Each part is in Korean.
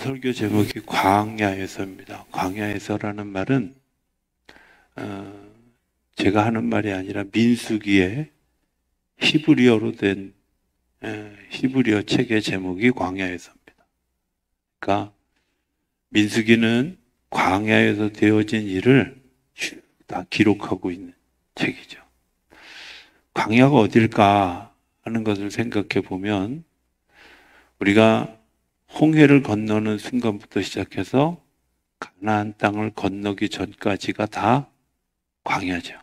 설교 제목이 광야에서입니다. 광야에서라는 말은 제가 하는 말이 아니라 민수기의 히브리어로 된 히브리어 책의 제목이 광야에서입니다. 그러니까 민수기는 광야에서 되어진 일을 다 기록하고 있는 책이죠. 광야가 어딜까 하는 것을 생각해 보면 우리가 홍해를 건너는 순간부터 시작해서 가나안 땅을 건너기 전까지가 다 광야죠.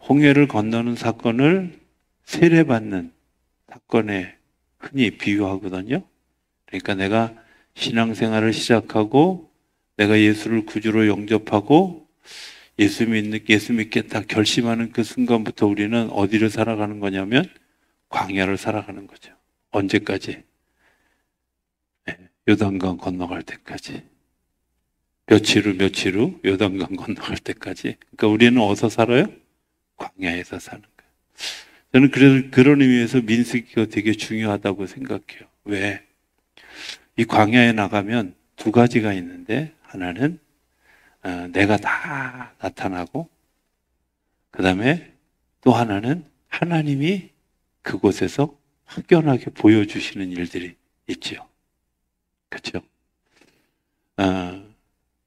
홍해를 건너는 사건을 세례받는 사건에 흔히 비유하거든요. 그러니까 내가 신앙생활을 시작하고 내가 예수를 구주로 영접하고 예수 믿겠다 결심하는 그 순간부터 우리는 어디를 살아가는 거냐면 광야를 살아가는 거죠. 언제까지? 요단강 건너갈 때까지. 며칠 후 요단강 건너갈 때까지. 그러니까 우리는 어디서 살아요? 광야에서 사는 거예요. 저는 그래서 그런 의미에서 민수기가 되게 중요하다고 생각해요. 왜? 이 광야에 나가면 두 가지가 있는데 하나는 내가 다 나타나고 그 다음에 또 하나는 하나님이 그곳에서 확연하게 보여주시는 일들이 있죠. 그렇죠?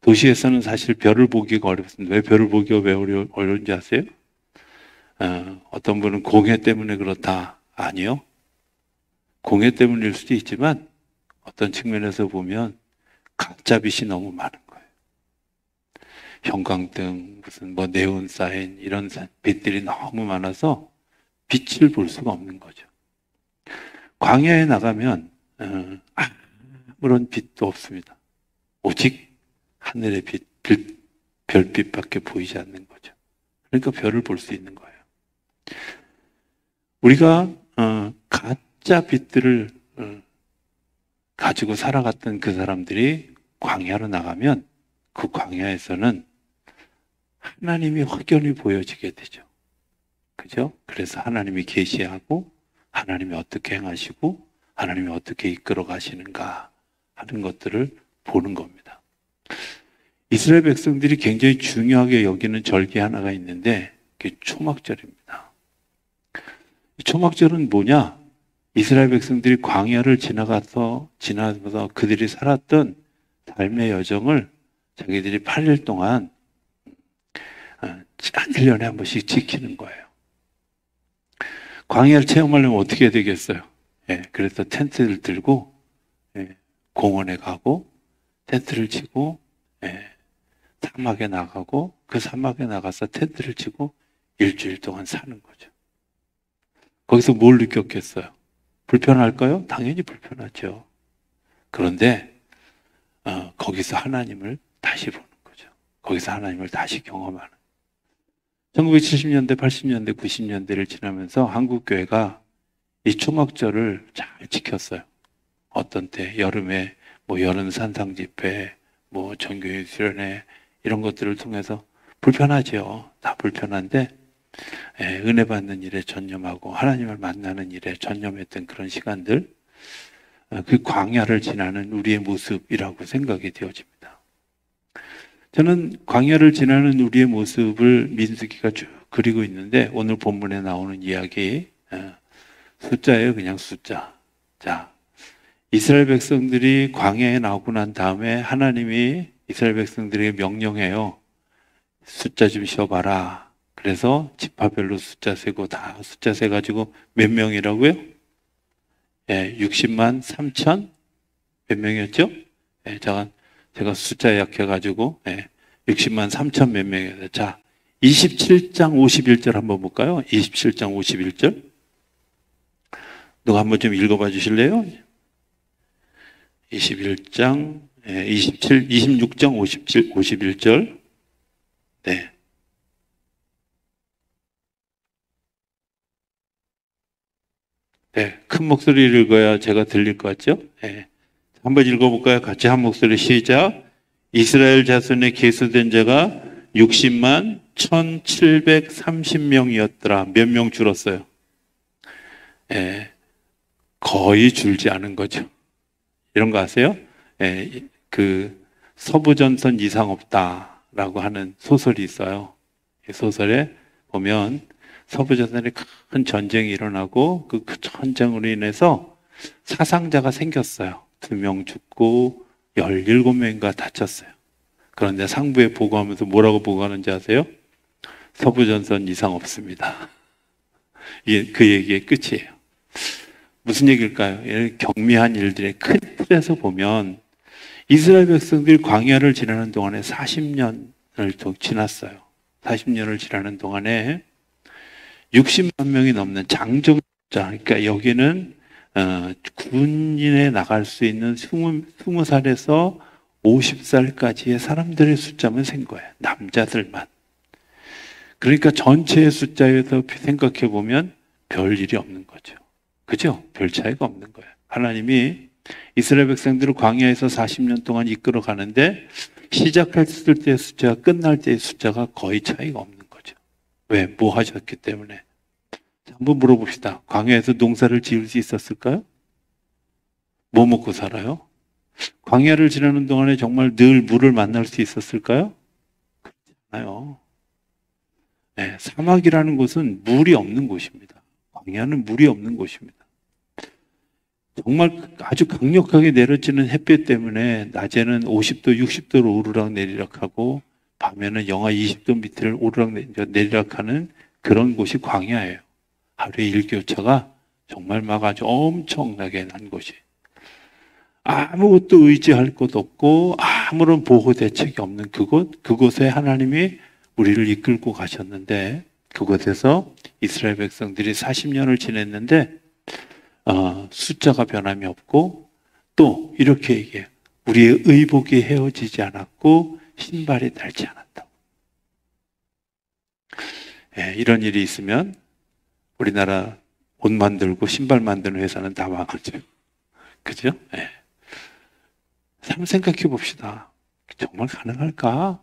도시에서는 사실 별을 보기가 어렵습니다. 왜 별을 보기가 왜 어려운지 아세요? 어떤 분은 공해 때문에 그렇다. 아니요. 공해 때문일 수도 있지만 어떤 측면에서 보면 가짜빛이 너무 많은 거예요. 형광등, 무슨 네온 사인 이런 빛들이 너무 많아서 빛을 볼 수가 없는 거죠. 광야에 나가면 아무런 빛도 없습니다. 오직 하늘의 별빛밖에 보이지 않는 거죠. 그러니까 별을 볼 수 있는 거예요. 우리가 가짜 빛들을 가지고 살아갔던 그 사람들이 광야로 나가면 그 광야에서는 하나님이 확연히 보여지게 되죠. 그죠? 그래서 하나님이 계시하고 하나님이 어떻게 행하시고 하나님이 어떻게 이끌어 가시는가 하는 것들을 보는 겁니다. 이스라엘 백성들이 굉장히 중요하게 여기는 절기 하나가 있는데 그게 초막절입니다. 이 초막절은 뭐냐? 이스라엘 백성들이 광야를 지나가서 그들이 살았던 삶의 여정을 자기들이 8일 동안 1년에 한 번씩 지키는 거예요. 광야를 체험하려면 어떻게 되겠어요? 그래서 텐트를 들고 공원에 가고 텐트를 치고 사막에 나가고 그 사막에 나가서 텐트를 치고 일주일 동안 사는 거죠. 거기서 뭘 느꼈겠어요? 불편할까요? 당연히 불편하죠. 그런데 거기서 하나님을 다시 보는 거죠. 거기서 하나님을 다시 경험하는. 1970년대, 80년대, 90년대를 지나면서 한국교회가 이 초막절을 잘 지켰어요. 어떤 때 여름에 여름 산상 집회, 전교회 수련회 이런 것들을 통해서 불편하죠. 다 불편한데 은혜 받는 일에 전념하고 하나님을 만나는 일에 전념했던 그런 시간들, 그 광야를 지나는 우리의 모습이라고 생각이 되어집니다. 저는 광야를 지나는 우리의 모습을 민수기가 쭉 그리고 있는데 오늘 본문에 나오는 이야기 숫자예요. 그냥 숫자. 자, 이스라엘 백성들이 광야에 나오고 난 다음에 하나님이 이스라엘 백성들에게 명령해요. 숫자 좀 쉬어봐라. 그래서 지파별로 숫자 세고 다 숫자 세가지고 몇 명이라고요? 60만 3천 몇 명이었죠? 제가 숫자에 약해가지고 60만 3천 몇 명이었어요. 자, 27장 51절 한번 볼까요? 27장 51절 누가 한번 좀 읽어봐 주실래요? 26장 51절 네. 네, 큰 목소리를 읽어야 제가 들릴 것 같죠? 네. 한번 읽어볼까요? 같이 한 목소리 시작. 이스라엘 자손에 계수된 자가 60만 1730명이었더라. 몇 명 줄었어요? 거의 줄지 않은 거죠. 이런 거 아세요? 그 서부전선 이상 없다라고 하는 소설이 있어요. 이 소설에 보면 서부전선에 큰 전쟁이 일어나고 그 전쟁으로 인해서 사상자가 생겼어요. 2명 죽고 17명인가 다쳤어요. 그런데 상부에 보고하면서 뭐라고 보고하는지 아세요? 서부전선 이상 없습니다. 이게 그 얘기의 끝이에요. 무슨 얘기일까요? 경미한 일들의 큰 틀에서 보면 이스라엘 백성들이 광야를 지나는 동안에 40년을 또 지났어요. 40년을 지나는 동안에 60만 명이 넘는 장정자, 그러니까 여기는 군인에 나갈 수 있는 20살에서 50살까지의 사람들의 숫자만 센 거예요. 남자들만. 그러니까 전체의 숫자에서 생각해 보면 별 일이 없는 거죠. 그죠? 별 차이가 없는 거예요. 하나님이 이스라엘 백성들을 광야에서 40년 동안 이끌어 가는데 시작했을 때의 숫자와 끝날 때의 숫자가 거의 차이가 없는 거죠. 왜? 뭐 하셨기 때문에. 한번 물어봅시다. 광야에서 농사를 지을 수 있었을까요? 뭐 먹고 살아요? 광야를 지나는 동안에 정말 늘 물을 만날 수 있었을까요? 그렇지 않아요. 네, 사막이라는 곳은 물이 없는 곳입니다. 광야는 물이 없는 곳입니다. 정말 아주 강력하게 내려지는 햇빛 때문에 낮에는 50도, 60도로 오르락 내리락 하고 밤에는 영하 20도 밑을 오르락 내리락 하는 그런 곳이 광야예요. 하루에 일교차가 정말 막 아주 엄청나게 난 곳이. 아무것도 의지할 곳 없고 아무런 보호 대책이 없는 그곳에 하나님이 우리를 이끌고 가셨는데 그곳에서 이스라엘 백성들이 40년을 지냈는데 숫자가 변함이 없고 또 이렇게 얘기해요. 우리의 의복이 헤어지지 않았고 신발이 닳지 않았다고. 이런 일이 있으면 우리나라 옷 만들고 신발 만드는 회사는 다 망하죠. 그죠? 한번 생각해 봅시다. 정말 가능할까?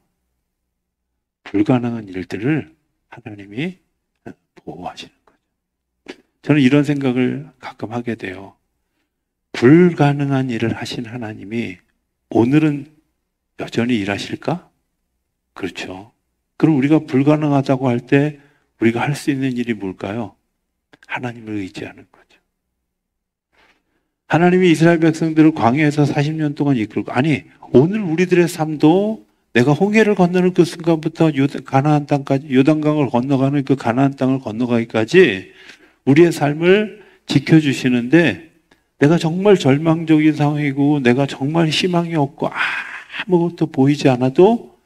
불가능한 일들을 하나님이 보호하시는 거죠. 저는 이런 생각을 가끔 하게 돼요. 불가능한 일을 하신 하나님이 오늘은 여전히 일하실까? 그렇죠. 그럼 우리가 불가능하다고 할 때 우리가 할 수 있는 일이 뭘까요? 하나님을 의지하는 거죠. 하나님이 이스라엘 백성들을 광야에서 40년 동안 이끌고, 아니 오늘 우리들의 삶도 내가 홍해를 건너는 그 순간부터 가나안 땅까지, 요단강을 건너가는 그 가나안 땅을 건너가기까지 우리의 삶을 지켜주시는데, 내가 정말 절망적인 상황이고 내가 정말 희망이 없고 아무것도 보이지 않아도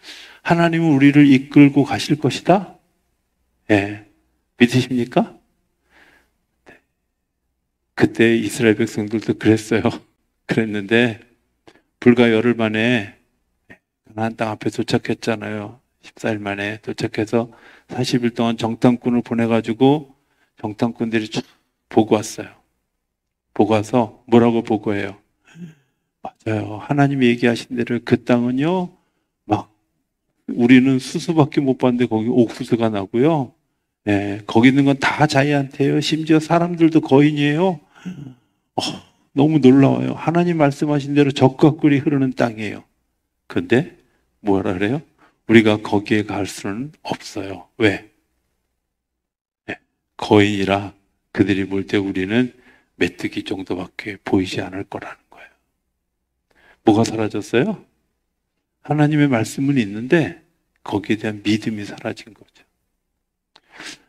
하나님은 우리를 이끌고 가실 것이다? 믿으십니까? 그때 이스라엘 백성들도 그랬어요. 그랬는데 불과 열흘 만에 가나안 땅 앞에 도착했잖아요. 14일 만에 도착해서 40일 동안 정탐꾼을 보내가지고 정탐꾼들이 쭉 보고 왔어요. 보고 와서 뭐라고 보고해요? 맞아요. 하나님이 얘기하신 대로 그 땅은요, 막 우리는 수수밖에 못 봤는데 거기 옥수수가 나고요. 거기 있는 건 다 자기한테요. 심지어 사람들도 거인이에요. 너무 놀라워요. 하나님 말씀하신 대로 젖과 꿀이 흐르는 땅이에요. 근데 뭐라 그래요? 우리가 거기에 갈 수는 없어요. 왜? 거인이라 그들이 볼 때 우리는 메뚜기 정도밖에 보이지 않을 거라는 거예요. 뭐가 사라졌어요? 하나님의 말씀은 있는데 거기에 대한 믿음이 사라진 거죠.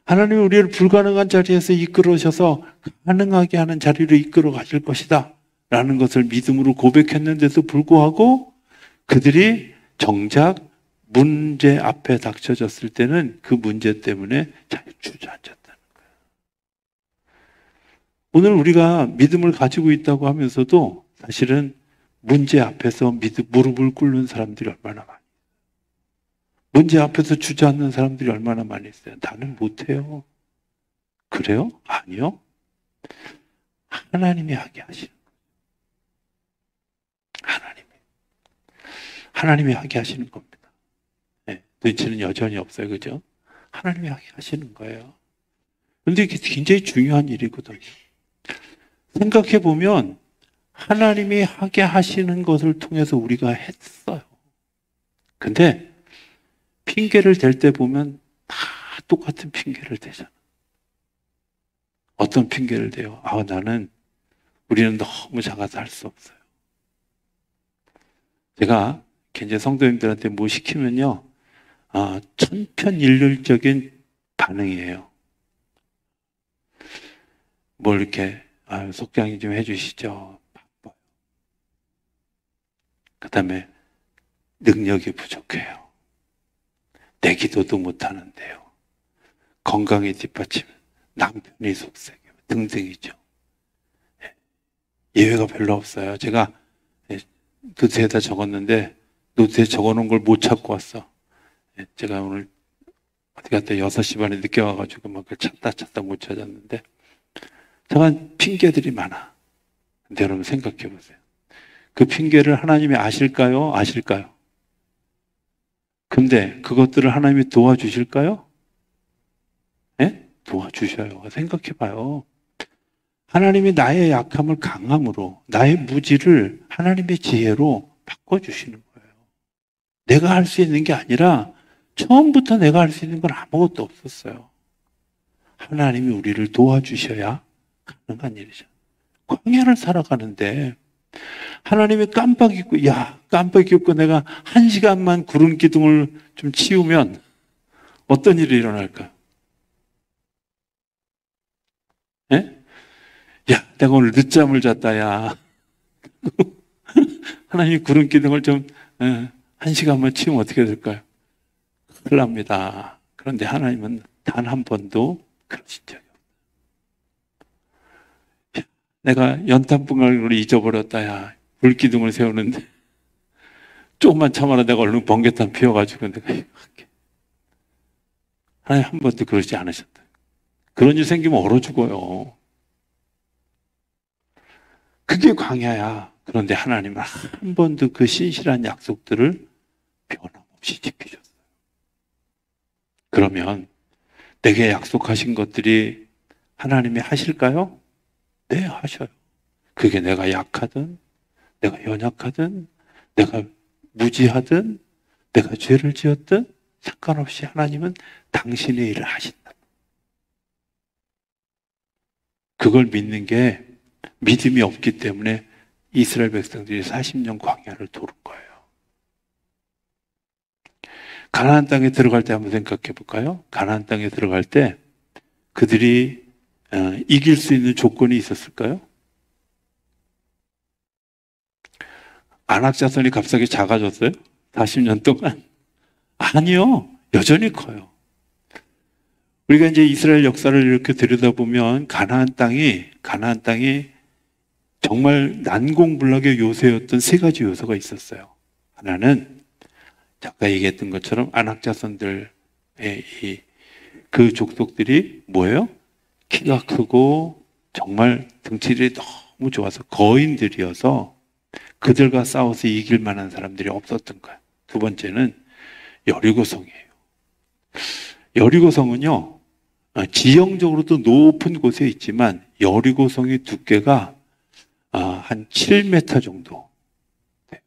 하나님은 우리를 불가능한 자리에서 이끌어셔서 가능하게 하는 자리로 이끌어 가실 것이다 라는 것을 믿음으로 고백했는데도 불구하고 그들이 정작 문제 앞에 닥쳐졌을 때는 그 문제 때문에 잘 주저앉았다는 거예요. 오늘 우리가 믿음을 가지고 있다고 하면서도 사실은 문제 앞에서 무릎을 꿇는 사람들이 얼마나 많아요. 문제 앞에서 주저앉는 사람들이 얼마나 많이 있어요. 나는 못해요. 그래요? 아니요. 하나님이 하게 하시는 거예요. 하나님이 하게 하시는 겁니다. 눈치는 여전히 없어요. 그죠? 하나님이 하게 하시는 거예요. 그런데 이게 굉장히 중요한 일이거든요. 생각해 보면 하나님이 하게 하시는 것을 통해서 우리가 했어요. 근데 핑계를 댈 때 보면 다 똑같은 핑계를 대잖아. 어떤 핑계를 대요? 우리는 너무 작아서 할 수 없어요. 제가 이제 성도님들한테 뭐 시키면요, 천편일률적인 반응이에요. 뭘 이렇게, 속장이 좀 해주시죠. 바빠요. 그 다음에 능력이 부족해요. 내 기도도 못하는데요. 건강이 뒷받침, 남편이 속삭여 등등이죠. 예외가 별로 없어요. 제가 노트에다 적었는데 노트에 적어놓은 걸 못 찾고 왔어. 제가 오늘 어디 갔다 6시 반에 늦게 와가지고 막 찾다 못 찾았는데 저한 핑계들이 많아. 근데 여러분 생각해 보세요. 그 핑계를 하나님이 아실까요? 아실까요? 근데 그것들을 하나님이 도와주실까요? 네? 도와주셔요. 생각해 봐요. 하나님이 나의 약함을 강함으로, 나의 무지를 하나님의 지혜로 바꿔주시는 거예요. 내가 할 수 있는 게 아니라 처음부터 내가 할 수 있는 건 아무것도 없었어요. 하나님이 우리를 도와주셔야 가능한 일이죠. 광야를 살아가는데 하나님이 깜빡 잊고 내가 1시간만 구름 기둥을 좀 치우면 어떤 일이 일어날까요? 예? 야, 내가 오늘 늦잠을 잤다, 야. 하나님이 구름 기둥을 좀 1시간만 치우면 어떻게 될까요? 큰일 납니다. 그런데 하나님은 단 한 번도 그러신 적이 없어요. 내가 연탄분갈이를 잊어버렸다, 야. 불기둥을 세우는데 조금만 참아라. 내가 얼른 번개탄 피워가지고 내가 할게. 하나님 한 번도 그러지 않으셨다. 그런 일 생기면 얼어 죽어요. 그게 광야야. 그런데 하나님은 한 번도 그 신실한 약속들을 변함없이 지키셨어요. 그러면 내게 약속하신 것들이 하나님이 하실까요? 네, 하셔요. 그게 내가 약하든 내가 연약하든 내가 무지하든 내가 죄를 지었든 상관없이 하나님은 당신의 일을 하신다. 그걸 믿는 게 믿음이 없기 때문에 이스라엘 백성들이 40년 광야를 도는 거예요. 가나안 땅에 들어갈 때 한번 생각해 볼까요? 가나안 땅에 들어갈 때 그들이 이길 수 있는 조건이 있었을까요? 아낙 자손이 갑자기 작아졌어요? 40년 동안? 아니요. 여전히 커요. 우리가 이제 이스라엘 역사를 이렇게 들여다보면 가나안 땅이 정말 난공불락의 요새였던 3가지 요소가 있었어요. 하나는 아까 얘기했던 것처럼 아낙 자손들의 그 족속들이 뭐예요? 키가 크고 정말 등치들이 너무 좋아서 거인들이어서 그들과 싸워서 이길 만한 사람들이 없었던 거예요. 두 번째는 여리고성이에요. 여리고성은요, 지형적으로도 높은 곳에 있지만 여리고성의 두께가 한 7m 정도 돼요.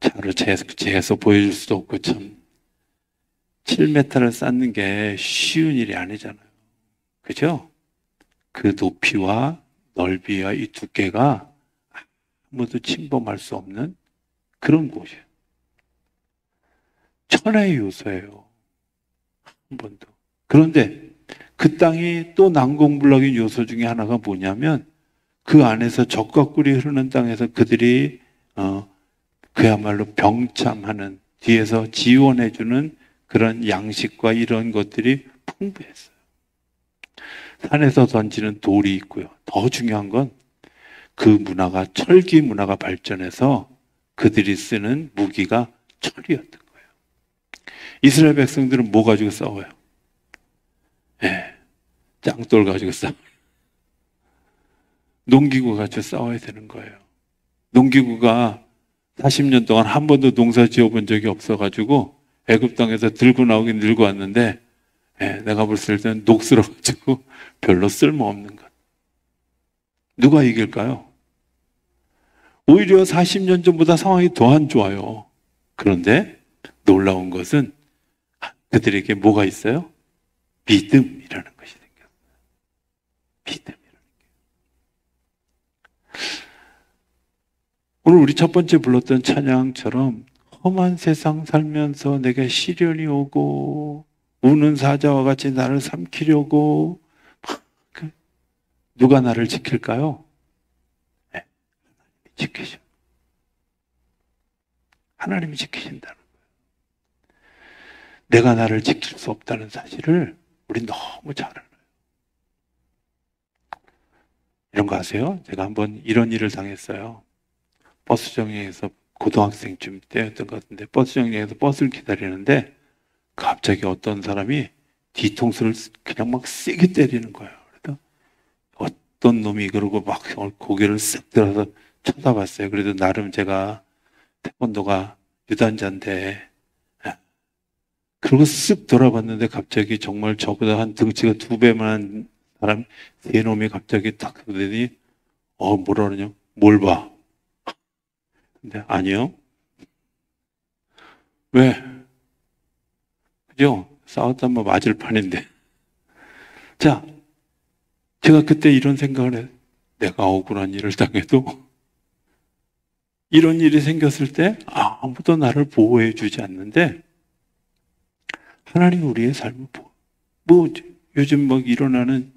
차로 재서 보여줄 수도 없고 참 7m를 쌓는 게 쉬운 일이 아니잖아요. 그죠? 그 높이와 넓이와 이 두께가 아무도 침범할 수 없는 그런 곳이에요. 천혜의 요소예요. 한 번도. 그런데 그 땅이 또 난공불락인 요소 중에 하나가 뭐냐면 그 안에서 젖과 꿀이 흐르는 땅에서 그들이 그야말로 병참하는 뒤에서 지원해주는 그런 양식과 이런 것들이 풍부했어요. 산에서 던지는 돌이 있고요. 더 중요한 건 그 문화가 철기 문화가 발전해서 그들이 쓰는 무기가 철이었던 거예요. 이스라엘 백성들은 뭐 가지고 싸워요? 짱돌 가지고 싸워요. 농기구 가지고 싸워야 되는 거예요. 농기구가 40년 동안 한 번도 농사 지어본 적이 없어가지고 애굽 땅에서 들고 나오긴 들고 왔는데 예, 내가 볼 때는 녹슬어가지고 별로 쓸모없는 것. 누가 이길까요? 오히려 40년 전보다 상황이 더 안 좋아요. 그런데 놀라운 것은 그들에게 뭐가 있어요? 믿음이라는 것이 생겼어요. 믿음이라는 게. 오늘 우리 첫 번째 불렀던 찬양처럼 험한 세상 살면서 내게 시련이 오고 우는 사자와 같이 나를 삼키려고 누가 나를 지킬까요? 네, 지키셔. 하나님이 지키신다는 거예요. 내가 나를 지킬 수 없다는 사실을 우리 너무 잘 알아요. 이런 거 아세요? 제가 한번 이런 일을 당했어요. 버스 정류장에서 고등학생쯤 때였던 것 같은데 버스 정류장에서 버스를 기다리는데 갑자기 어떤 사람이 뒤통수를 그냥 막 세게 때리는 거예요. 그래서 어떤 놈이 그러고 막 고개를 쓱 들어서 쳐다봤어요. 그래도 나름 제가 태권도가 유단자인데 그리고 쓱 돌아봤는데 갑자기 정말 저보다 한 등치가 2배만 사람 세 놈이 갑자기 딱 그러더니 뭐라 그러냐? 뭘 봐? 근데 아니요. 왜? 그죠? 싸웠다면 맞을 판인데. 자, 제가 그때 이런 생각을 해요. 내가 억울한 일을 당해도 이런 일이 생겼을 때 아무도 나를 보호해 주지 않는데 하나님이 우리의 삶을 요즘 막 일어나는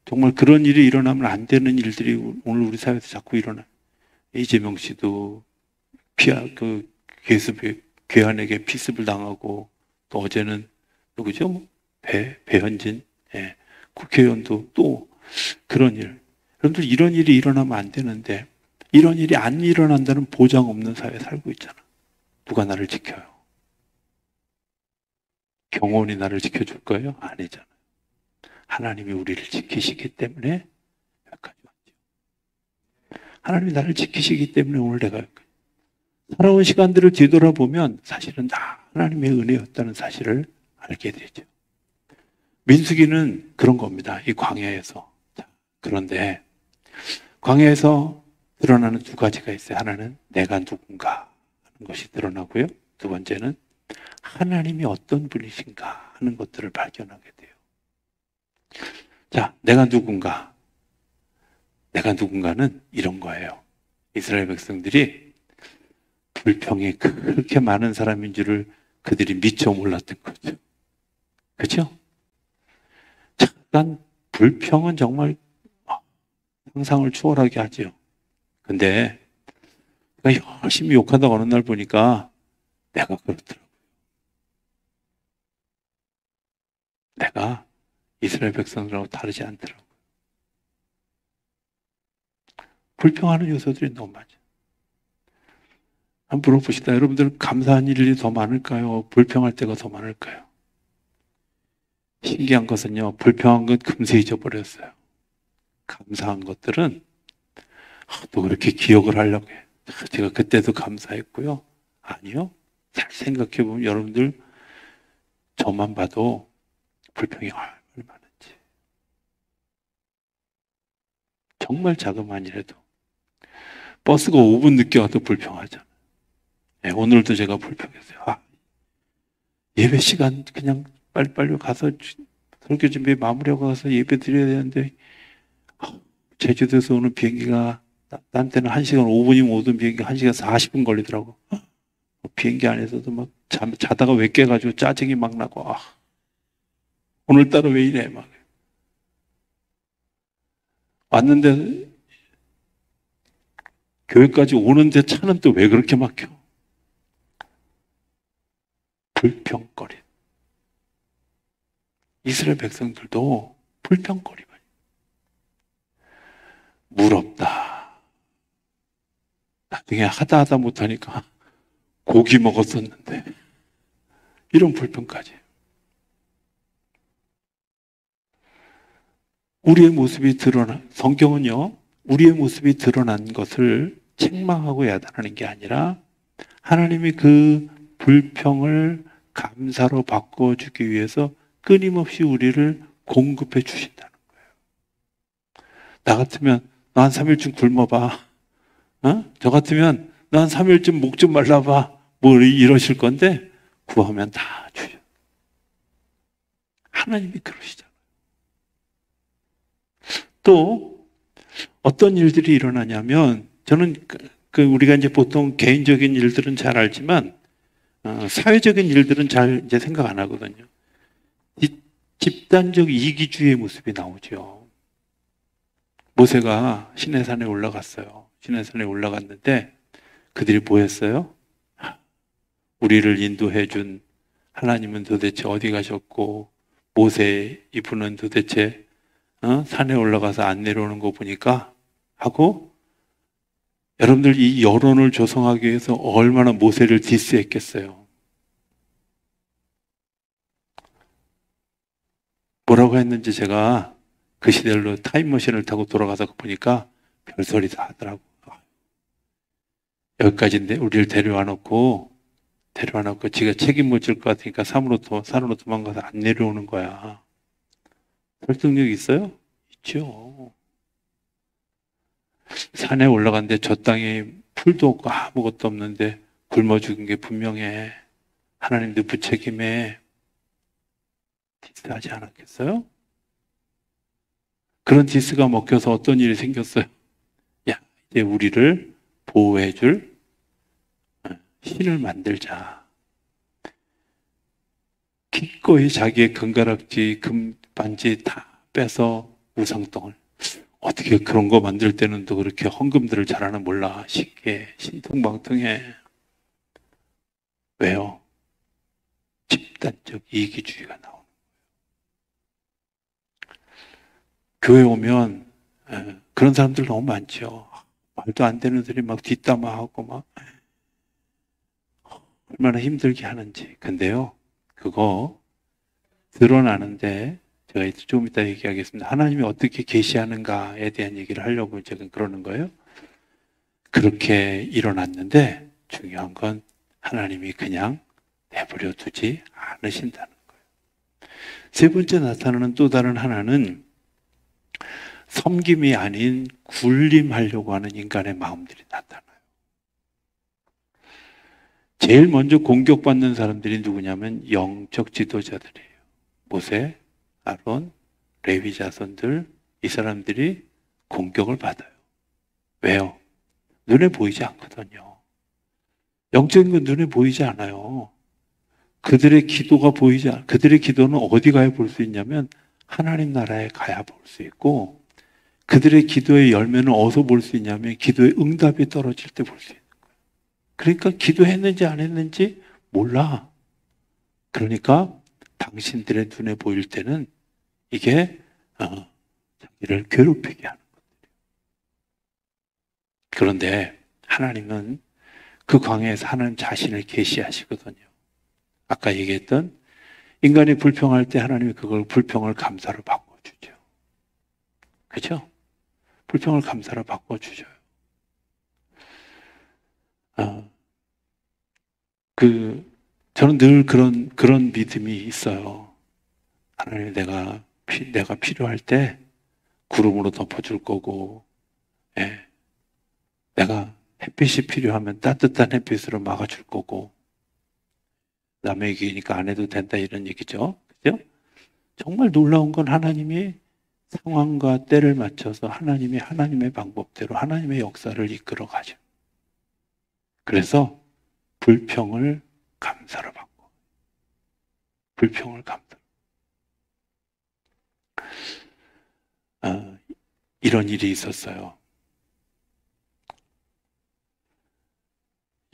정말 그런 일이 일어나면 안 되는 일들이 오늘 우리 사회에서 자꾸 일어나. 이재명 씨도 괴한에게 피습을 당하고 또 어제는 누구죠? 배현진 국회의원도 또 그런 일. 여러분들 이런 일이 일어나면 안 되는데 이런 일이 안 일어난다는 보장 없는 사회에 살고 있잖아. 누가 나를 지켜요? 경호원이 나를 지켜줄 거예요? 아니잖아요. 하나님이 우리를 지키시기 때문에 여기까지 왔죠. 하나님이 나를 지키시기 때문에 오늘 내가 여기까지. 살아온 시간들을 뒤돌아보면 사실은 다 하나님의 은혜였다는 사실을 알게 되죠. 민수기는 그런 겁니다. 이 광야에서. 그런데 광야에서 드러나는 두 가지가 있어요. 하나는 내가 누군가 하는 것이 드러나고요. 두 번째는 하나님이 어떤 분이신가 하는 것들을 발견하게 돼요. 자, 내가 누군가. 내가 누군가는 이런 거예요. 이스라엘 백성들이 불평이 그렇게 많은 사람인 줄을 그들이 미처 몰랐던 거죠. 그렇죠? 잠깐 불평은 정말 상상을 초월하게 하죠. 근데 내가 열심히 욕하다가 어느 날 보니까 내가 그렇더라고요. 내가 이스라엘 백성들하고 다르지 않더라고요. 불평하는 요소들이 너무 많죠. 한번 물어봅시다. 여러분들 감사한 일이 더 많을까요? 불평할 때가 더 많을까요? 신기한 것은요, 불평한 것 금세 잊어버렸어요. 감사한 것들은 또 그렇게 기억을 하려고 해요. 제가 그때도 감사했고요. 아니요. 잘 생각해 보면 여러분들 저만 봐도 불평이 얼마나 많은지. 정말 자그마한이라도 버스가 5분 늦게 와도 불평하잖아요. 네, 오늘도 제가 불평했어요. 예배 시간 그냥 빨리빨리 가서 설교 준비 마무리하고 가서 예배 드려야 되는데 제주도에서 오는 비행기가 난 때는 1시간 5분이면 오던 비행기 1시간 40분 걸리더라고. 비행기 안에서도 막 자다가 왜 깨가지고 짜증이 막 나고 오늘따라 왜 이래 막 왔는데 교회까지 오는데 차는 또 왜 그렇게 막혀? 불평거리. 이스라엘 백성들도 불평거리만. 물 없다. 나중에 하다 못하니까 고기 먹었었는데 이런 불평까지. 우리의 모습이 성경은요, 우리의 모습이 드러난 것을 책망하고 야단하는 게 아니라 하나님이 그 불평을 감사로 바꿔주기 위해서 끊임없이 우리를 공급해 주신다는 거예요. 나 같으면 너 한 3일쯤 굶어봐. 저 같으면 너 한 3일쯤 목 좀 말라봐. 뭐 이러실 건데 구하면 다 주셔. 하나님이 그러시잖아요. 또 어떤 일들이 일어나냐면 저는 우리가 이제 보통 개인적인 일들은 잘 알지만 사회적인 일들은 잘 이제 생각 안 하거든요. 이 집단적 이기주의의 모습이 나오죠. 모세가 시내산에 올라갔어요. 시내산에 올라갔는데 그들이 뭐 했어요? 우리를 인도해 준 하나님은 도대체 어디 가셨고 모세 이분은 도대체 산에 올라가서 안 내려오는 거 보니까 하고 여러분들 이 여론을 조성하기 위해서 얼마나 모세를 디스했겠어요. 뭐라고 했는지 제가 그 시대로 타임머신을 타고 돌아가서 보니까 별소리 다 하더라고. 여기까지인데 우리를 데려와 놓고 지가 책임 못 질 것 같으니까 산으로 도망가서 안 내려오는 거야. 설득력 있어요? 있죠. 산에 올라갔는데 저 땅에 풀도 없고 아무것도 없는데 굶어 죽은 게 분명해. 하나님도 부책임에 디스하지 않았겠어요? 그런 디스가 먹혀서 어떤 일이 생겼어요? 야, 이제 우리를 보호해줄 신을 만들자. 기꺼이 자기의 금가락지, 금반지 다 빼서 우상똥을. 어떻게 그런 거 만들 때는 또 그렇게 헌금들을 잘하나 몰라. 쉽게 신통방통해. 왜요? 집단적 이기주의가 나오는 거예요. 교회 오면 그런 사람들 너무 많죠. 말도 안 되는 소리 막 뒷담화하고 막 얼마나 힘들게 하는지. 근데요, 그거 드러나는데 제가 좀 이따 얘기하겠습니다. 하나님이 어떻게 계시하는가에 대한 얘기를 하려고 제가 그러는 거예요. 그렇게 일어났는데 중요한 건 하나님이 그냥 내버려 두지 않으신다는 거예요. 세 번째 나타나는 또 다른 하나는 섬김이 아닌 군림하려고 하는 인간의 마음들이 나타나요. 제일 먼저 공격받는 사람들이 누구냐면 영적 지도자들이에요. 모세, 아론, 레위 자손들, 이 사람들이 공격을 받아요. 왜요? 눈에 보이지 않거든요. 영적인 건 눈에 보이지 않아요. 그들의 기도는 어디 가야 볼 수 있냐면 하나님 나라에 가야 볼 수 있고, 그들의 기도의 열매는 어디서 볼 수 있냐면 기도의 응답이 떨어질 때 볼 수 있는 거예요. 그러니까 기도했는지 안 했는지 몰라. 그러니까 당신들의 눈에 보일 때는 이게 자기를 괴롭히게 하는 것들이에요. 그런데 하나님은 그 광야에서 하나님 자신을 계시하시거든요. 아까 얘기했던 인간이 불평할 때 하나님이 그걸 불평을 감사로 바꿔주죠. 그렇죠? 불평을 감사로 바꿔주죠. 저는 늘 그런 믿음이 있어요. 하나님 내가 필요할 때 구름으로 덮어줄 거고, 내가 햇빛이 필요하면 따뜻한 햇빛으로 막아줄 거고, 남의 얘기니까 안 해도 된다 이런 얘기죠. 그죠? 정말 놀라운 건 하나님이 상황과 때를 맞춰서 하나님이 하나님의 방법대로 하나님의 역사를 이끌어 가죠. 그래서 불평을 감사로 받고, 불평을 감사로. 이런 일이 있었어요.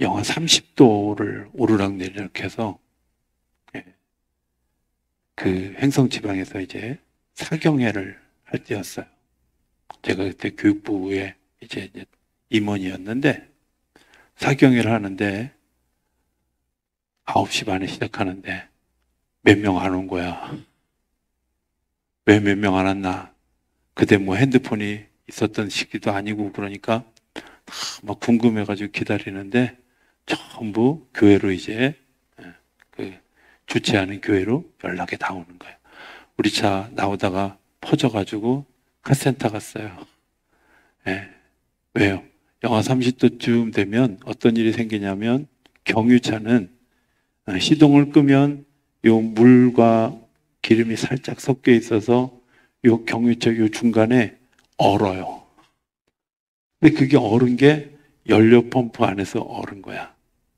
영하 30도를 오르락내리락 해서 그 횡성 지방에서 이제 사경회를 할 때였어요. 제가 그때 교육부에 이제 임원이었는데 사경회를 하는데 9시 반에 시작하는데 몇 명 안 온 거야. 왜 몇 명 안 왔나? 그때 뭐 핸드폰이 있었던 시기도 아니고 그러니까 막 궁금해가지고 기다리는데 전부 교회로 이제 그 주최하는 교회로 연락이 다 오는 거예요. 우리 차 나오다가 퍼져가지고 카센터 갔어요. 예. 왜요? 영하 30도쯤 되면 어떤 일이 생기냐면 경유차는 시동을 끄면 요 물과 기름이 살짝 섞여 있어서 요 경유차 요 중간에 얼어요. 근데 그게 얼은 게 연료 펌프 안에서 얼은 거야.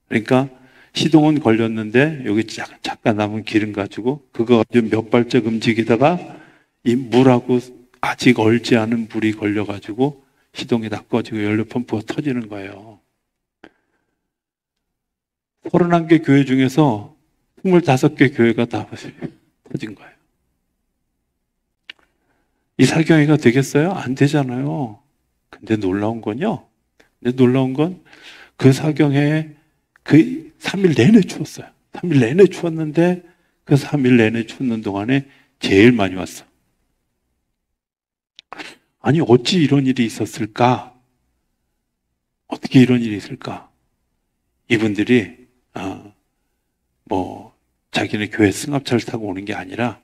그러니까 시동은 걸렸는데 여기 잠깐 남은 기름 가지고 그거 가지고 몇 발짝 움직이다가 이 물하고 아직 얼지 않은 불이 걸려가지고 시동이 다 꺼지고 연료 펌프가 터지는 거예요. 31개 교회 중에서 25개 교회가 다 터진 거예요. 이 사경회가 되겠어요? 안 되잖아요. 근데 놀라운 건요. 근데 놀라운 건 그 사경회에 그 3일 내내 추웠어요. 3일 내내 추웠는데 그 3일 내내 추는 동안에 제일 많이 왔어. 아니 어찌 이런 일이 있었을까? 어떻게 이런 일이 있을까? 이분들이 자기네 교회 승합차를 타고 오는 게 아니라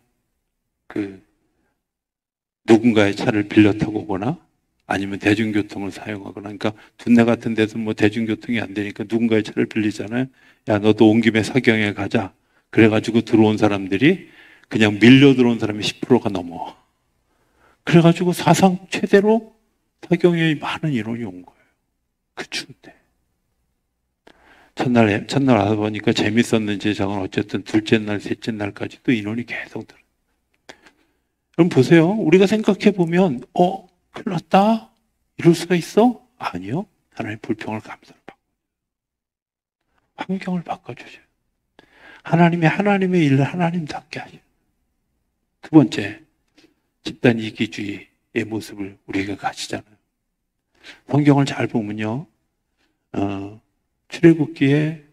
그 누군가의 차를 빌려 타고 오거나 아니면 대중교통을 사용하거나, 그러니까 둔내 같은 데서 뭐 대중교통이 안 되니까 누군가의 차를 빌리잖아요. 야, 너도 온 김에 사경에 가자. 그래가지고 들어온 사람들이 그냥 밀려 들어온 사람이 10%가 넘어. 그래가지고 사상 최대로 사경에 많은 인원이 온 거예요. 그 추운 때. 첫날 와서 보니까 재밌었는지 저건 어쨌든 둘째 날, 셋째 날까지도 인원이 계속 들어요. 그럼 보세요. 우리가 생각해 보면, 큰일 났다? 이럴 수가 있어? 아니요. 하나님 불평을 감사로 받고. 환경을 바꿔주셔요. 하나님의 일을 하나님답게 하셔요. 두 번째, 집단 이기주의의 모습을 우리가 가지잖아요. 성경을 잘 보면요. 출애굽기에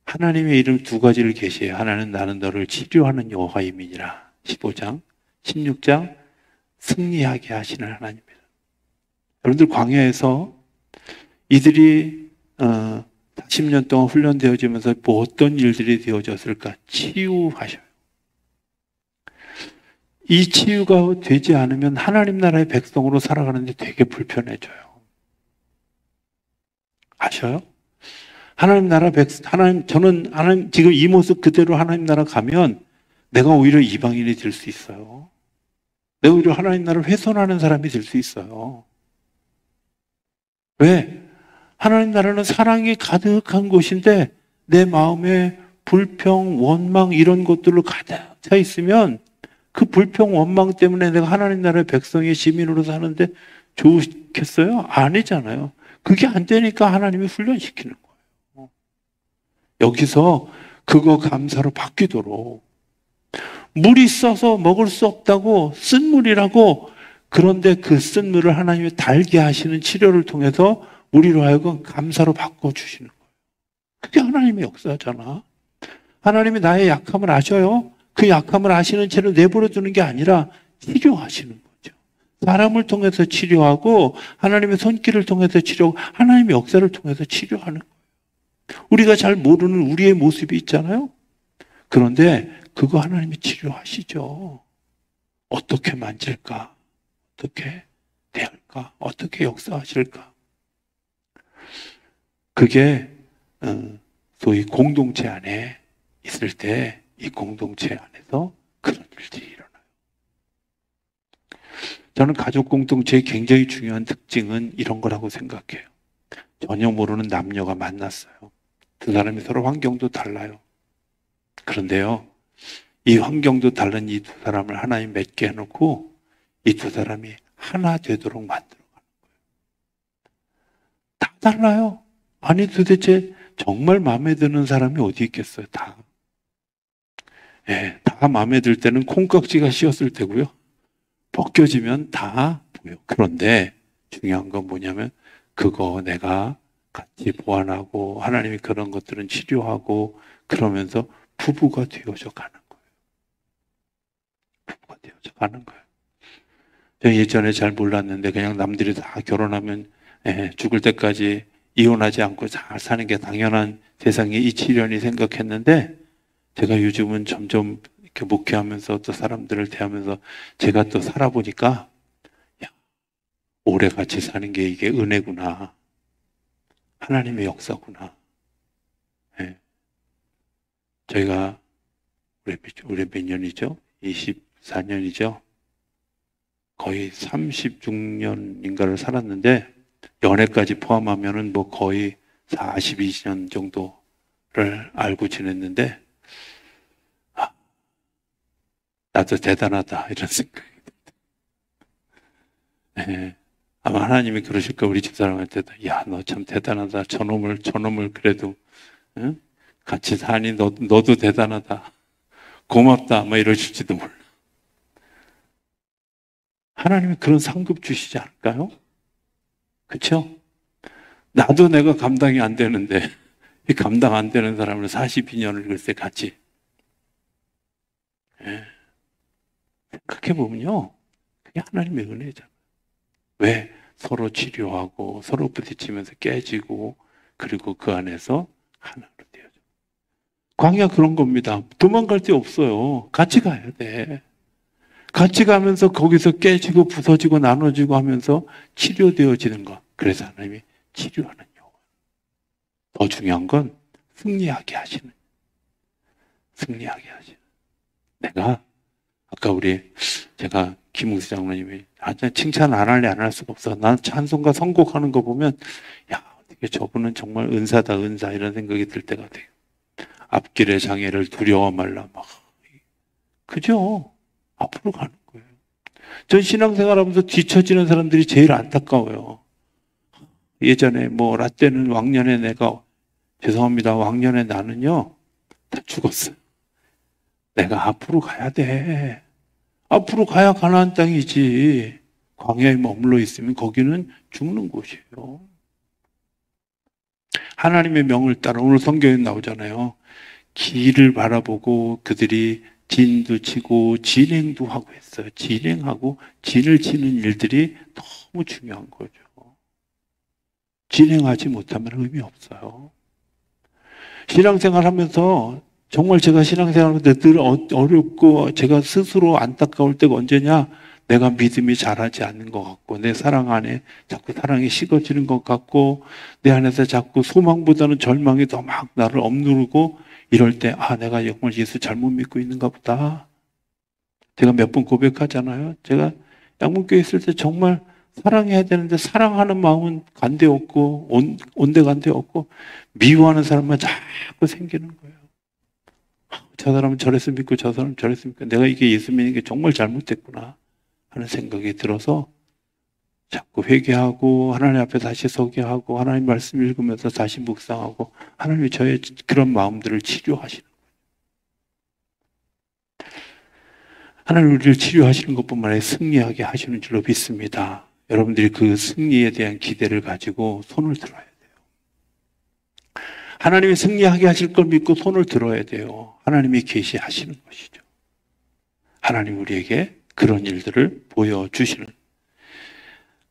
하나님의 이름 두 가지를 계시해요. 하나는 나는 너를 치료하는 여호와임이니라. 15장, 16장 승리하게 하시는 하나님입니다. 여러분들 광야에서 이들이 40년 동안 훈련되어지면서 뭐 어떤 일들이 되어졌을까? 치유하셔요. 이 치유가 되지 않으면 하나님 나라의 백성으로 살아가는데 되게 불편해져요. 아셔요? 하나님 나라 저는 하나님 지금 이 모습 그대로 하나님 나라 가면 내가 오히려 이방인이 될 수 있어요. 내가 오히려 하나님 나라를 훼손하는 사람이 될 수 있어요. 왜? 하나님 나라는 사랑이 가득한 곳인데 내 마음에 불평, 원망 이런 것들로 가득 차 있으면 그 불평, 원망 때문에 내가 하나님 나라의 백성의 시민으로 사는데 좋겠어요? 아니잖아요. 그게 안 되니까 하나님이 훈련시키는 거예요. 여기서 그거 감사로 바뀌도록 물이 써서 먹을 수 없다고 쓴 물이라고, 그런데 그 쓴 물을 하나님이 달게 하시는 치료를 통해서 우리로 하여금 감사로 바꿔주시는 거예요. 그게 하나님의 역사잖아. 하나님이 나의 약함을 아셔요. 그 약함을 아시는 채로 내버려 두는 게 아니라 치료하시는 거죠. 사람을 통해서 치료하고 하나님의 손길을 통해서 치료하고 하나님의 역사를 통해서 치료하는 거예요. 우리가 잘 모르는 우리의 모습이 있잖아요. 그런데 그거 하나님이 치료하시죠. 어떻게 만질까? 어떻게 대할까? 어떻게 역사하실까? 그게 소위 공동체 안에 있을 때 이 공동체 안에서 그런 일들이 일어나요. 저는 가족 공동체의 굉장히 중요한 특징은 이런 거라고 생각해요. 전혀 모르는 남녀가 만났어요. 두 사람이 서로 환경도 달라요. 그런데요, 이 환경도 다른 이 두 사람을 하나님 맺게 해놓고 이 두 사람이 하나 되도록 만들어가는 거예요. 다 달라요. 아니 도대체 정말 마음에 드는 사람이 어디 있겠어요? 다. 예, 다 마음에 들 때는 콩깍지가 씌었을 때고요. 벗겨지면 다 보여. 그런데 중요한 건 뭐냐면 그거 내가 같이 보완하고 하나님이 그런 것들은 치료하고 그러면서 부부가 되어져 가는 거예요. 부부가 되어져 가는 거예요. 제가 예전에 잘 몰랐는데 그냥 남들이 다 결혼하면 죽을 때까지 이혼하지 않고 잘 사는 게 당연한 세상에 이치련이 생각했는데 제가 요즘은 점점 이렇게 목회하면서 또 사람들을 대하면서 제가 또 살아보니까 야, 오래 같이 사는 게 이게 은혜구나. 하나님의 역사구나. 예. 저희가 올해 몇 년이죠? 24년이죠? 거의 36년인가를 살았는데 연애까지 포함하면은 뭐 거의 42년 정도를 알고 지냈는데 나도 대단하다 이런 생각이 듭니다. 예. 아마 하나님이 그러실까 우리 집사람한테도 야, 너 참 대단하다. 저놈을 그래도 응? 같이 사니 너도 대단하다. 고맙다. 뭐 이러실지도 몰라. 하나님이 그런 상급 주시지 않을까요? 그렇죠? 나도 내가 감당이 안 되는데 이 감당 안 되는 사람을 42년을 글쎄 같이 예. 생각해 보면요. 그게 하나님의 은혜잖아요. 왜? 서로 치료하고 서로 부딪히면서 깨지고 그리고 그 안에서 하나로 되어져. 광야 그런 겁니다. 도망갈 데 없어요. 같이 가야 돼. 같이 가면서 거기서 깨지고 부서지고 나눠지고 하면서 치료되어지는 것. 그래서 하나님이 치료하는 영혼. 더 중요한 건 승리하게 하시는. 승리하게 하시는. 내가 아까 제가 김웅수 장로님이 칭찬 안 할래 안 할 수가 없어. 난 찬송가 선곡하는 거 보면 야 어떻게 저분은 정말 은사다 은사 이런 생각이 들 때가 돼요. 앞길의 장애를 두려워 말라 막 그죠? 앞으로 가는 거예요. 전 신앙생활하면서 뒤처지는 사람들이 제일 안타까워요. 예전에 뭐 라떼는 왕년에 내가 죄송합니다. 왕년에 나는요 다 죽었어요. 내가 앞으로 가야 돼. 앞으로 가야 가나안 땅이지. 광야에 머물러 있으면 거기는 죽는 곳이에요. 하나님의 명을 따라 오늘 성경에 나오잖아요. 길을 바라보고 그들이 진도 치고 진행도 하고 했어요. 진행하고 진을 치는 일들이 너무 중요한 거죠. 진행하지 못하면 의미 없어요. 신앙생활 하면서 정말 제가 신앙생활하면서 늘 어렵고 제가 스스로 안타까울 때가 언제냐? 내가 믿음이 자라지 않는 것 같고 내 사랑 안에 자꾸 사랑이 식어지는 것 같고 내 안에서 자꾸 소망보다는 절망이 더 막 나를 억누르고 이럴 때 내가 정말 예수 잘못 믿고 있는가 보다. 제가 몇 번 고백하잖아요. 제가 양문교회 있을 때 정말 사랑해야 되는데 사랑하는 마음은 간데 없고 온데 간데 없고 미워하는 사람만 자꾸 생기는 거예요. 저 사람은 저랬으면 믿고 저 사람은 저랬으면 믿고 내가 이게 예수 믿는 게 정말 잘못됐구나 하는 생각이 들어서 자꾸 회개하고 하나님 앞에 다시 서게 하고 하나님 말씀 읽으면서 다시 묵상하고 하나님이 저의 그런 마음들을 치료하시는 거예요. 하나님 우리를 치료하시는 것뿐만 아니라 승리하게 하시는 줄로 믿습니다. 여러분들이 그 승리에 대한 기대를 가지고 손을 들어야 돼요. 하나님이 승리하게 하실 걸 믿고 손을 들어야 돼요. 하나님이 계시하시는 것이죠. 하나님 우리에게 그런 일들을 보여주시는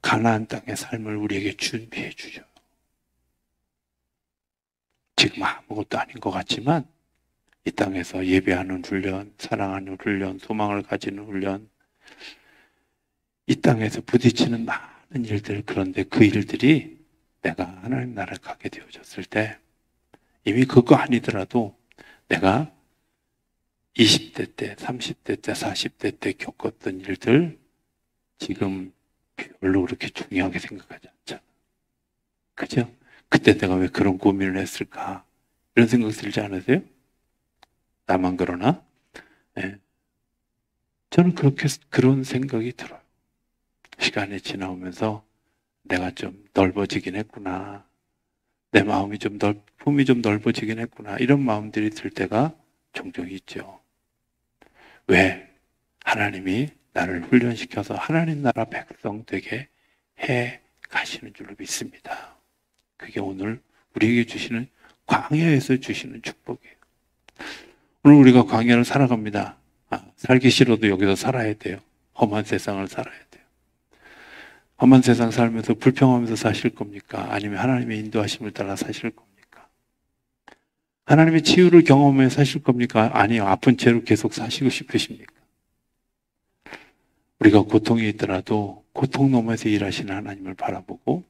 가나안 땅의 삶을 우리에게 준비해 주죠. 지금 아무것도 아닌 것 같지만 이 땅에서 예배하는 훈련, 사랑하는 훈련, 소망을 가지는 훈련, 이 땅에서 부딪히는 많은 일들, 그런데 그 일들이 내가 하나님 나라에 가게 되어졌을 때 이미 그거 아니더라도 내가 20대 때, 30대 때, 40대 때 겪었던 일들 지금 별로 그렇게 중요하게 생각하지 않잖아. 그죠? 그때 내가 왜 그런 고민을 했을까? 이런 생각 들지 않으세요? 나만 그러나? 네. 저는 그런 생각이 들어요. 시간이 지나오면서 내가 좀 넓어지긴 했구나. 내 마음이 품이 좀 넓어지긴 했구나. 이런 마음들이 들 때가 종종 있죠. 왜? 하나님이 나를 훈련시켜서 하나님 나라 백성 되게 해 가시는 줄로 믿습니다. 그게 오늘 우리에게 주시는 광야에서 주시는 축복이에요. 오늘 우리가 광야를 살아갑니다. 살기 싫어도 여기서 살아야 돼요. 험한 세상을 살아야 돼요. 험한 세상 살면서 불평하면서 사실 겁니까? 아니면 하나님의 인도하심을 따라 사실 겁니까? 하나님의 치유를 경험해 사실 겁니까? 아니요. 아픈 채로 계속 사시고 싶으십니까? 우리가 고통이 있더라도 고통 너머에서 일하시는 하나님을 바라보고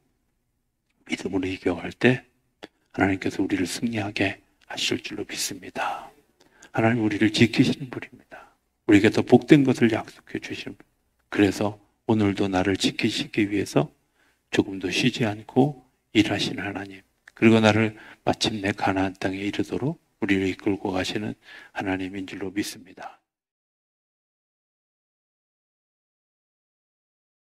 믿음으로 이겨갈 때 하나님께서 우리를 승리하게 하실 줄로 믿습니다. 하나님 우리를 지키시는 분입니다. 우리에게 더 복된 것을 약속해 주시는 분. 그래서 오늘도 나를 지키시기 위해서 조금도 쉬지 않고 일하시는 하나님, 그리고 나를 마침내 가나안 땅에 이르도록 우리를 이끌고 가시는 하나님인 줄로 믿습니다.